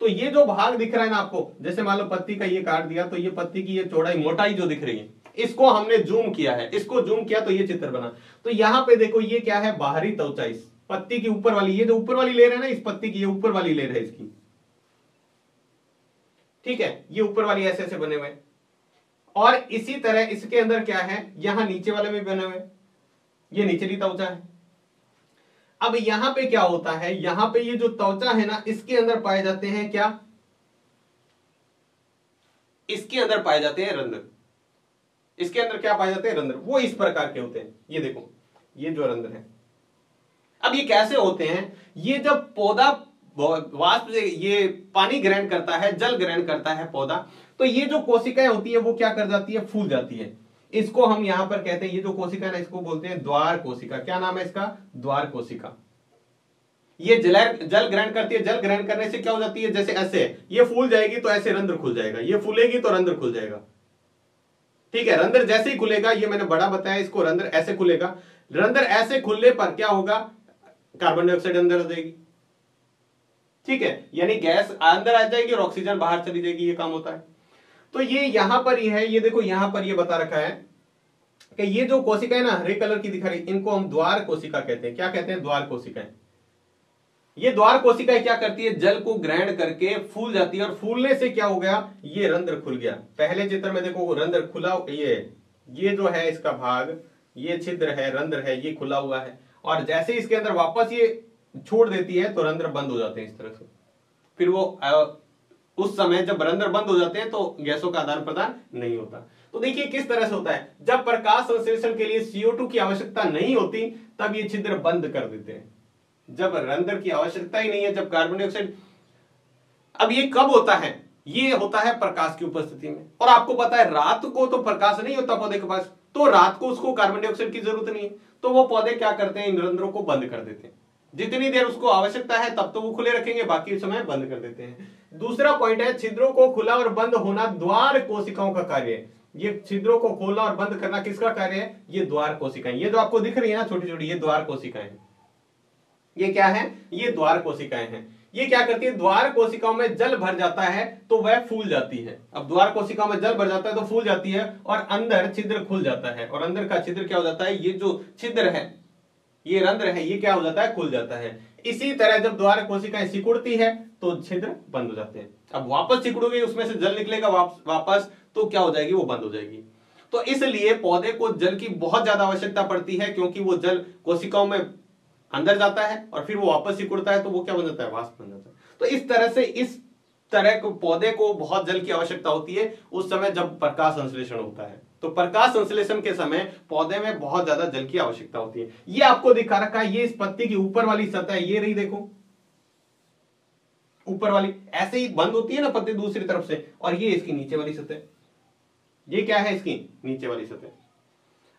A: तो ये जो भाग दिख रहा है ना आपको, जैसे मान लो पत्ती का ये काट दिया, तो ये पत्ती की ये चौड़ाई मोटाई जो दिख रही है, इसको हमने जूम किया है, इसको जूम किया तो ये चित्र बना। तो यहां पे देखो ये क्या है, बाहरी त्वचा, इस पत्ती की ऊपर वाली, ये जो ऊपर वाली लेयर है ना, इस पत्ती की ये ऊपर वाली लेयर है इसकी, ठीक है। ये ऊपर वाली ऐसे ऐसे बने हुए, और इसी तरह इसके अंदर क्या है, यहां नीचे वाले भी बने हुए, ये निचली त्वचा है। अब यहां पे क्या होता है, यहां पे ये जो त्वचा है ना, इसके अंदर पाए जाते हैं क्या, इसके अंदर पाए जाते हैं रंध्र। इसके अंदर क्या पाए जाते हैं, रंध्र। वो इस प्रकार के होते हैं, ये देखो ये जो रंध्र है। अब ये कैसे होते हैं, ये जब पौधा वाष्प से ये पानी ग्रहण करता है, जल ग्रहण करता है पौधा, तो ये जो कोशिकाएं होती है वो क्या कर जाती है, फूल जाती है। इसको हम यहां पर कहते हैं, ये जो कोशिका है ना, इसको बोलते हैं द्वार कोशिका। क्या नाम है इसका, द्वार कोशिका। ये जल ग्रहण करती है, जल ग्रहण करने से क्या हो जाती है, जैसे ऐसे ये फूल जाएगी तो ऐसे रंध्र खुल जाएगा, ये फूलेगी तो रंध्र खुल जाएगा, ठीक है। रंध्र जैसे ही खुलेगा, ये मैंने बड़ा बताया इसको, रंध्र ऐसे खुलेगा, रंध्र ऐसे खुलने पर क्या होगा, कार्बन डाइऑक्साइड अंदर आ जाएगी, ठीक है, यानी गैस अंदर आ जाएगी और ऑक्सीजन बाहर चली जाएगी, ये काम होता है। तो ये यहां पर ही है, ये देखो यहां पर ये बता रखा है कि ये जो कोशिका है ना, हरे कलर की दिखा रही, इनको हम द्वार कोशिका कहते हैं। क्या कहते हैं, द्वार कोशिकाएं। ये द्वार कोशिकाएं क्या करती है, जल को ग्रहण करके फूल जाती है, और फूलने से क्या हो गया, ये रंध्र खुल गया। पहले चित्र में देखो रंध्र खुला, ये जो है इसका भाग, ये छिद्र है, रंध्र है, ये खुला हुआ है, और जैसे इसके अंदर वापस ये छोड़ देती है तो रंध्र बंद हो जाते हैं इस तरह से। फिर वो उस समय जब रंध्र बंद हो जाते हैं तो गैसों का आदान प्रदान नहीं होता। तो देखिए किस तरह से होता है, जब प्रकाश संश्लेषण के लिए CO2 की आवश्यकता नहीं होती तब ये छिद्र बंद कर देते हैं। जब रंध्र की आवश्यकता ही नहीं है, जब कार्बन डाइऑक्साइड, अब ये कब होता है, ये होता है प्रकाश की उपस्थिति में। और आपको पता है रात को तो प्रकाश नहीं होता पौधे के पास, तो रात को उसको कार्बन डाइऑक्साइड की जरूरत नहीं है, तो वो पौधे क्या करते हैं, इन रंध्रों को बंद कर देते हैं। जितनी देर उसको आवश्यकता है तब तो वो खुले रखेंगे, बाकी समय बंद कर देते हैं। दूसरा पॉइंट है, छिद्रों को खुला और बंद होना द्वार कोशिकाओं का कार्य है। ये छिद्रों को खोलना और बंद करना किसका कार्य है, ये द्वार कोशिकाएं। ये जो आपको दिख रही है ना छोटी छोटी, ये द्वार कोशिकाएं हैं। ये क्या है, ये द्वार कोशिकाएं हैं। ये क्या करती है, द्वार कोशिकाओं में जल भर जाता है तो वह फूल जाती है। अब द्वार कोशिकाओं में जल भर जाता है तो फूल जाती है, और अंदर छिद्र खुल जाता है, और अंदर का छिद्र क्या हो जाता है, ये जो छिद्र है, ये रंध्र है, ये क्या हो जाता है, खुल जाता है। इसी तरह जब द्वार कोशिकाएं सिकुड़ती है तो छिद्र बंद हो जाते हैं। अब वापस सिकुड़ोगे, उसमें से जल निकलेगा वापस, तो क्या हो जाएगी, वो बंद हो जाएगी। तो इसलिए पौधे को जल की बहुत ज्यादा आवश्यकता पड़ती है, क्योंकि वो जल कोशिकाओं में अंदर जाता है और फिर वो वापस सिकुड़ता है, तो वो क्या बन जाता है, वाष्प बन जाता है। तो इस तरह से इस तरह के पौधे को बहुत जल की आवश्यकता होती है उस समय जब प्रकाश संश्लेषण होता है। तो प्रकाश संश्लेषण के समय पौधे में बहुत ज्यादा जल की आवश्यकता होती है। ये आपको दिखा रखा है, ये इस पत्ती की ऊपर वाली सतह, ये रही देखो ऊपर वाली, ऐसे ही बंद होती है ना पत्ती दूसरी तरफ से, और ये इसकी नीचे वाली सतह, ये क्या है इसकी नीचे वाली सतह।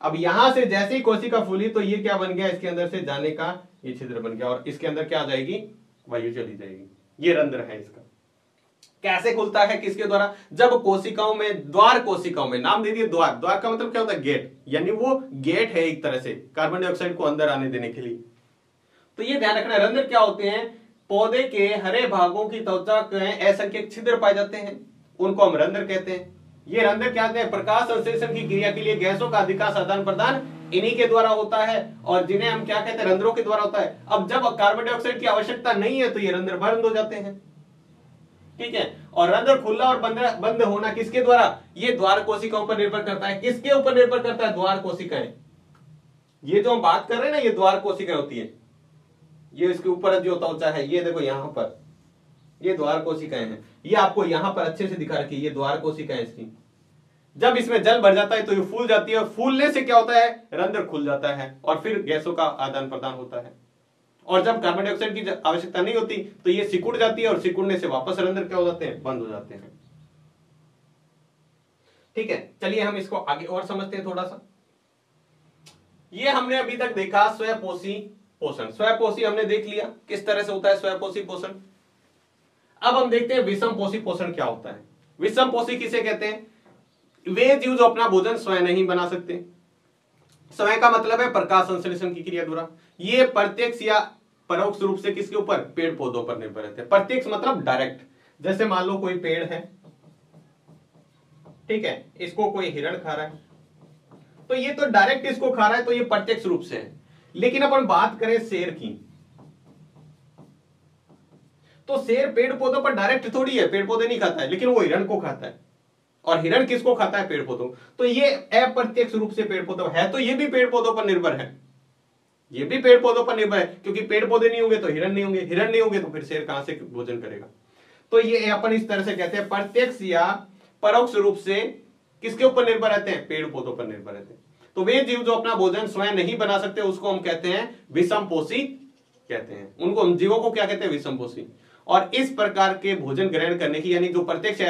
A: अब यहां से जैसे ही कोशिका फूली तो ये क्या बन गया, इसके अंदर से जाने का ये छिद्र बन गया और इसके अंदर क्या आ जाएगी, वायु चली जाएगी। ये रंध्र है इसका। कैसे खुलता है, किसके द्वारा, जब कोशिकाओं में, द्वार कोशिकाओं में, नाम दे दिए द्वार, द्वार का मतलब क्या होता है, गेट, यानी वो गेट है एक तरह से कार्बन डाइऑक्साइड को अंदर आने देने के लिए। तो ये ध्यान रखना, रंध्र क्या होते हैं, पौधे के हरे भागों की त्वचा में असंख्य छिद्र पाए जाते हैं, उनको हम रंध्र कहते हैं। ये रंध्र क्या कहते हैं, प्रकाश संश्लेषण की क्रिया के लिए गैसों का अधिकांश आदान प्रदान इन्हीं के द्वारा होता है और जिन्हें हम क्या कहते हैं, रंध्रों के द्वारा होता है। अब जब कार्बन डाइऑक्साइड की आवश्यकता नहीं है तो ये रंध्र बंद हो जाते हैं, ठीक है। और रंध्र खुला और बंद होना किसके द्वारा, ये द्वार कोशिकाओं पर निर्भर करता है। किसके ऊपर निर्भर करता है, द्वार कोशिकाएं। ये जो हम बात कर रहे हैं ना, ये द्वार कोशिकाएं होती है। ये इसके ऊपर जो त्वचा है, ये देखो यहां पर ये द्वार कोशिकाएं हैं। ये आपको यहां पर अच्छे से दिखा रखी है, ये द्वार कोशिकाएं इसकी। जब इसमें जल भर जाता है तो ये फूल जाती है और फूलने से क्या होता है, रंध्र खुल जाता है और फिर गैसों का आदान प्रदान होता है। और जब कार्बन डाइऑक्साइड की आवश्यकता नहीं होती तो ये सिकुड़ जाती है और सिकुड़ने से वापस रंध्र क्या हो जाते हैं, बंद हो जाते हैं। ठीक है, चलिए हम इसको आगे और समझते हैं थोड़ा सा। ये हमने अभी तक देखा स्वयंपोषी पोषण। स्वयंपोषी हमने देख लिया किस तरह से होता है स्वयंपोषी पोषण। अब हम देखते हैं विषमपोषी पोषण क्या होता है। विषमपोषी किसे कहते हैं, वे जीव जो अपना भोजन स्वयं नहीं बना सकते। स्वयं का मतलब है प्रकाश संश्लेषण की क्रिया द्वारा। ये प्रत्यक्ष या परोक्ष रूप से किसके ऊपर, पेड़ पौधों पर निर्भर रहते हैं। प्रत्यक्ष मतलब डायरेक्ट, जैसे मान लो कोई पेड़ है, ठीक है, इसको कोई हिरण खा रहा है तो ये तो डायरेक्ट इसको खा रहा है, तो ये प्रत्यक्ष रूप से है। लेकिन अपन बात करें शेर की, तो शेर पेड़ पौधों पर डायरेक्ट थोड़ी है, पेड़ पौधे नहीं खाता है, लेकिन वो हिरण को खाता है। और हिरण किसको खाता है, पेड़ पौधों। तो ये अप्रत्यक्ष रूप से पेड़ पौधों है, तो ये भी पेड़ पौधों पर निर्भर है। ये भी पेड़ पौधों पर निर्भर है, क्योंकि पेड़ पौधे नहीं होंगे तो हिरण नहीं होंगे, हिरण नहीं होंगे तो फिर शेर कहां से भोजन करेगा। तो ये अपन इस तरह से कहते हैं प्रत्यक्ष या परोक्ष रूप से किसके ऊपर निर्भर रहते हैं, पेड़ पौधों पर निर्भर रहते हैं। तो वे जीव जो अपना भोजन स्वयं नहीं बना सकते उसको हम कहते हैं विषमपोषी कहते हैं। उनको हम जीवों को क्या कहते हैं, विषमपोषी। और इस प्रकार के भोजन ग्रहण करने की, यानी जो प्रत्यक्ष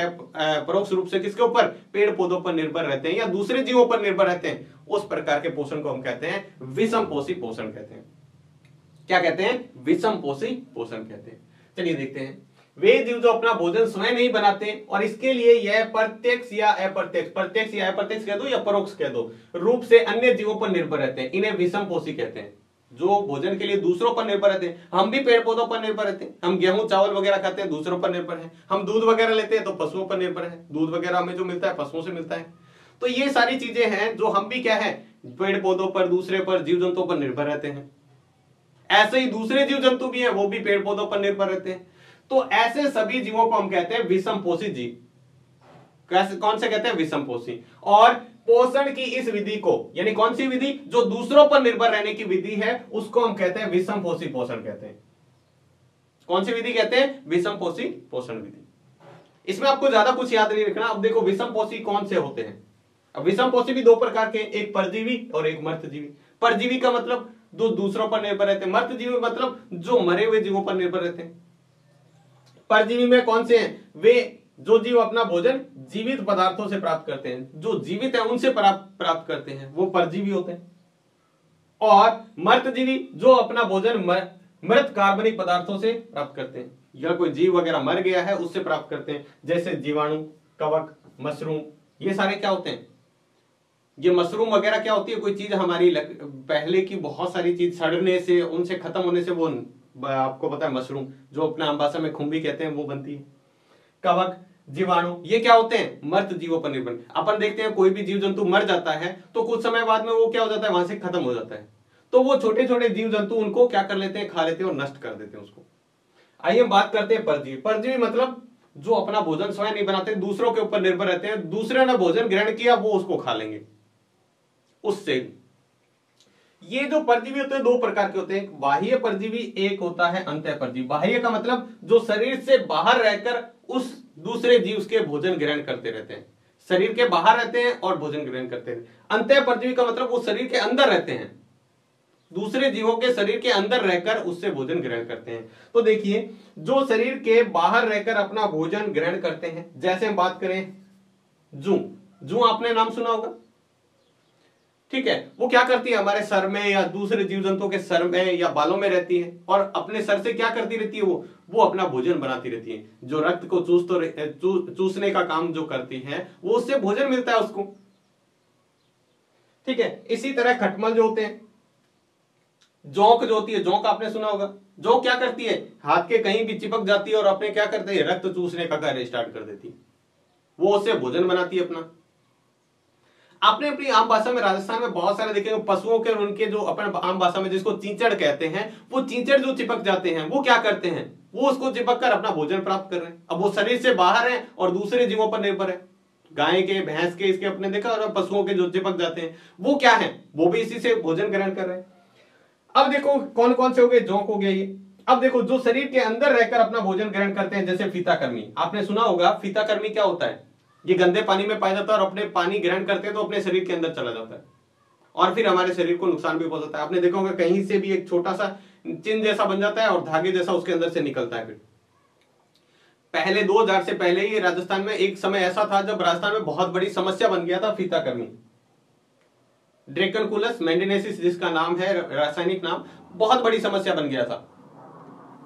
A: परोक्ष रूप से किसके ऊपर, पेड़ पौधों पर निर्भर रहते हैं या दूसरे जीवों पर निर्भर रहते हैं, उस प्रकार के पोषण को हम कहते हैं विषमपोषी पोषण कहते हैं। क्या कहते हैं, विषमपोषी पोषण कहते हैं। चलिए देखते हैं, वे जीव जो अपना भोजन स्वयं नहीं बनाते और इसके लिए यह प्रत्यक्ष या अप्रत्यक्ष, प्रत्यक्ष या अप्रत्यक्ष कह दो या परोक्ष कह दो, रूप से अन्य जीवों पर निर्भर रहते हैं, इन्हें विषमपोषी कहते हैं। जो भोजन के लिए दूसरों पर निर्भर रहते हैं, हम भी पेड़ पौधों पर निर्भर रहते हैं, हम गेहूं चावल वगैरह खाते हैं, दूसरों पर निर्भर है। हम दूध वगैरह लेते हैं तो पशुओं पर निर्भर है, दूध वगैरह हमें जो मिलता है पशुओं से मिलता है। तो ये सारी चीजें हैं जो हम भी क्या है, पेड़ पौधों पर, दूसरे पर, जीव जंतुओं पर निर्भर रहते हैं। ऐसे ही दूसरे जीव जंतु भी हैं, वो भी पेड़ पौधों पर निर्भर रहते हैं। तो ऐसे सभी जीवों को हम कहते हैं विषमपोषी जीव। कैसे, कौन से कहते हैं, विषमपोषी। और पोषण की इस विधि को, यानी कौन सी विधि, जो दूसरों पर निर्भर रहने की विधि है, उसको हम कहते हैं विषमपोषी पोषण कहते हैं। कौन सी विधि कहते हैं, विषमपोषी पोषण विधि। इसमें आपको ज्यादा कुछ याद नहीं रखना। अब देखो विषमपोषी कौन से होते हैं। अब विषमपोषी भी दो प्रकार के, एक परजीवी और एक मर्तजीवी। परजीवी का मतलब जो दूसरों पर निर्भर रहते हैं, मर्तजीवी मतलब जो मरे हुए जीवों पर निर्भर रहते हैं। परजीवी में कौन से हैं, वे जो जीव अपना भोजन जीवित पदार्थों से प्राप्त करते हैं, जो जीवित है उनसे प्राप्त करते हैं, वो परजीवी होते हैं। और मर्तजीवी जो अपना भोजन मृत कार्बनिक पदार्थों से प्राप्त करते हैं, या कोई जीव वगैरह मर गया है उससे प्राप्त करते हैं, जैसे जीवाणु, कवक, मशरूम, ये सारे क्या होते हैं। ये मशरूम वगैरह क्या होती है, कोई चीज हमारी पहले की बहुत सारी चीज सड़ने से, उनसे खत्म होने से, वो आपको पता है मशरूम, जो अपना हम भाषा में खुम्बी कहते हैं, वो बनती है। कवक, जीवाणु, ये क्या होते हैं, मृत जीवों पर निर्भर। अपन देखते हैं कोई भी जीव जंतु मर जाता है तो कुछ समय बाद में वो क्या हो जाता है, वहां से खत्म हो जाता है। तो वो छोटे छोटे जीव जंतु उनको क्या कर लेते हैं, खा लेते हैं और नष्ट कर देते हैं उसको। आइए हम बात करते हैं परजीवी। परजीवी मतलब जो अपना भोजन स्वयं नहीं बनाते, दूसरों के ऊपर निर्भर रहते हैं, दूसरे ने भोजन ग्रहण किया वो उसको खा लेंगे उससे। ये जो परजीवी होते हैं दो प्रकार के होते हैं, बाह्य परजीवी, एक होता है अंतः परजीवी। बाह्य का मतलब जो शरीर से बाहर रहकर उस दूसरे जीव के भोजन ग्रहण करते रहते हैं, शरीर के बाहर रहते हैं और भोजन ग्रहण करते हैं। अंतः परजीवी का मतलब वो शरीर के अंदर रहते हैं, दूसरे जीवों के शरीर के अंदर रहकर उससे भोजन ग्रहण करते हैं। तो देखिए, जो शरीर के बाहर रहकर अपना भोजन ग्रहण करते हैं, जैसे हम बात करें जू, जू आपने नाम सुना होगा, ठीक है। वो क्या करती है, हमारे सर में या दूसरे जीव जंतुओं के सर में या बालों में रहती है और अपने सर से क्या करती रहती है, वो अपना भोजन बनाती रहती है। जो रक्त को चूसने का काम जो करती है, वो उससे भोजन मिलता है उसको, ठीक है। इसी तरह खटमल जो होते हैं, जोंक जो होती है, जोंक आपने सुना होगा, जोंक क्या करती है, हाथ के कहीं भी चिपक जाती है और अपने क्या करती है, रक्त चूसने का कार्य स्टार्ट कर देती है, वो उससे भोजन बनाती है अपना। आपने अपनी आम भाषा में राजस्थान में बहुत सारे देखे पशुओं के, उनके जो अपन आम भाषा में जिसको चींचड़ कहते हैं, वो चींचड़ जो चिपक जाते हैं, वो क्या करते हैं, वो उसको चिपक कर अपना भोजन प्राप्त कर रहे हैं। अब वो शरीर से बाहर है और दूसरे जीवों पर निर्भर है, गाय के, भैंस के, इसके अपने देखा, और पशुओं के जो चिपक जाते हैं वो क्या है, वो भी इसी से भोजन ग्रहण कर रहे हैं। अब देखो कौन कौन से हो गए, जोंक हो गया ये। अब देखो जो शरीर के अंदर रहकर अपना भोजन ग्रहण करते हैं, जैसे फीताकर्मी, आपने सुना होगा। फीताकर्मी क्या होता है, ये गंदे पानी में पाया जाता है और अपने पानी ग्रहण करते हैं तो अपने शरीर के अंदर चला जाता है और फिर हमारे शरीर को नुकसान भी पहुंचाता है। आपने देखा होगा कहीं से भी एक छोटा सा चिन्ह जैसा बन जाता है और धागे जैसा उसके अंदर से निकलता है। फिर पहले 2000 से पहले ही राजस्थान में एक समय ऐसा था जब राजस्थान में बहुत बड़ी समस्या बन गया था फीताकर्मी, ड्रेकनकुलस मेंडेनेसिस जिसका नाम है रासायनिक नाम, बहुत बड़ी समस्या बन गया था।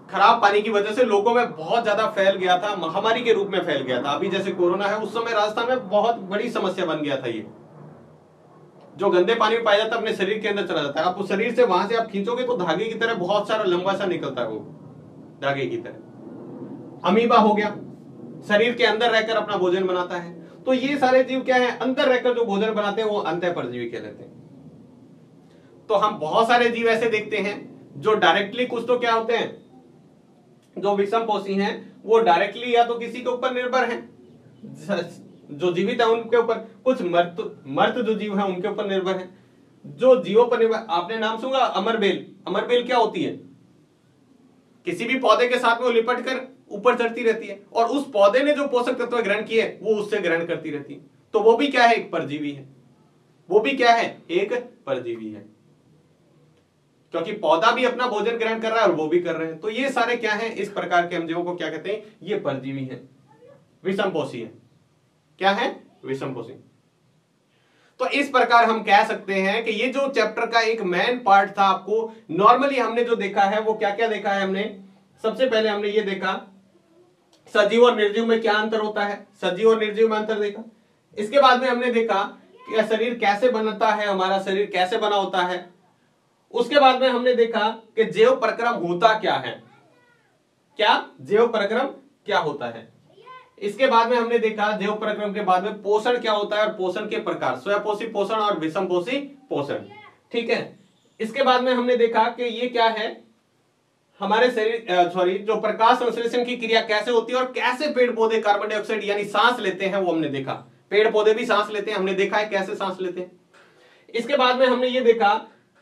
A: खराब पानी की वजह से लोगों में बहुत ज्यादा फैल गया था, महामारी के रूप में फैल गया था। अभी जैसे कोरोना है, उस समय राजस्थान में बहुत बड़ी समस्या बन गया था। ये जो गंदे पानी में पाया जाता है अपने शरीर के अंदर चला जाता है। आप उस शरीर से वहां से आप खींचोगे तो धागे की तरह बहुत सारा लंबा सा निकलता है, वो धागे की तरह। अमीबा हो गया, शरीर के अंदर रहकर अपना भोजन बनाता है। तो ये सारे जीव क्या है, अंदर रहकर जो भोजन बनाते हैं वो अंतः परजीवी कहलाते हैं। तो हम बहुत सारे जीव ऐसे देखते हैं जो डायरेक्टली, कुछ तो क्या होते हैं जो विषमपोषी हैं, वो डायरेक्टली या तो किसी के ऊपर निर्भर हैं, जो जीवित है उनके ऊपर, कुछ मर्त जो जीव है उनके ऊपर निर्भर है, जो जीवों पर निर्भर। आपने नाम सुना अमरबेल, अमरबेल क्या होती है, किसी भी पौधे के साथ में वो लिपट कर ऊपर चढ़ती रहती है और उस पौधे ने जो पोषक तत्व ग्रहण किए वो उससे ग्रहण करती रहती है। तो वो भी क्या है, एक परजीवी है, वो भी क्या है, एक परजीवी है, क्योंकि पौधा भी अपना भोजन ग्रहण कर रहा है और वो भी कर रहे हैं। तो ये सारे क्या हैं, इस प्रकार के हम जीवों को क्या कहते हैं, ये परजीवी हैं, विषमपोषी है। क्या है, विषमपोषी। तो इस प्रकार हम कह सकते हैं कि ये जो चैप्टर का एक मेन पार्ट था, आपको नॉर्मली हमने जो देखा है वो क्या क्या देखा है हमने। सबसे पहले हमने ये देखा सजीव और निर्जीव में क्या अंतर होता है, सजीव और निर्जीव में अंतर देखा। इसके बाद में हमने देखा कि शरीर कैसे बनता है, हमारा शरीर कैसे बना होता है। उसके बाद में हमने देखा कि जैव प्रक्रम होता क्या है, क्या जैव प्रक्रम क्या होता है। इसके बाद में हमने देखा जैव प्रक्रम के बाद में पोषण क्या होता है और पोषण के प्रकार, स्वयंपोषी पोषण और विषमपोषी पोषण, ठीक है। इसके बाद में हमने देखा कि ये क्या है, हमारे शरीर जो प्रकाश संश्लेषण की क्रिया कैसे होती है और कैसे पेड़ पौधे कार्बन डाइऑक्साइड यानी सांस लेते हैं, वो हमने देखा। पेड़ पौधे भी सांस लेते हैं, हमने देखा है कैसे सांस लेते हैं। इसके बाद में हमने ये देखा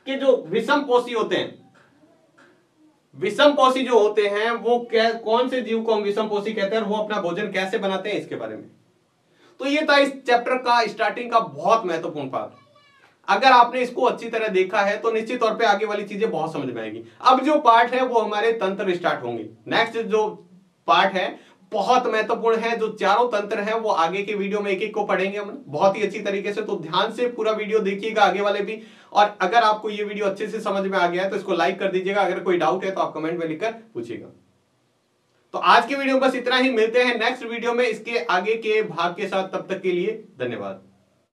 A: कि जो विषमपोषी होते हैं, विषमपोषी जो होते हैं वो कौन से जीव को हम विषमपोषी कहते हैं और वो अपना भोजन कैसे बनाते हैं, इसके बारे में। तो ये था इस चैप्टर का स्टार्टिंग का बहुत महत्वपूर्ण पार्ट। अगर आपने इसको अच्छी तरह देखा है तो निश्चित तौर पे आगे वाली चीजें बहुत समझ में आएगी। अब जो पार्ट है वो हमारे तंत्र स्टार्ट होंगे। नेक्स्ट जो पार्ट है बहुत महत्वपूर्ण है, जो चारों तंत्र हैं वो आगे के वीडियो में एक एक को पढ़ेंगे हम बहुत ही अच्छी तरीके से। तो ध्यान से पूरा वीडियो देखिएगा, आगे वाले भी। और अगर आपको ये वीडियो अच्छे से समझ में आ गया है तो इसको लाइक कर दीजिएगा। अगर कोई डाउट है तो आप कमेंट में लिखकर पूछिएगा। तो आज की वीडियो बस इतना ही, मिलते हैं नेक्स्ट वीडियो में इसके आगे के भाग के साथ। तब तक के लिए धन्यवाद।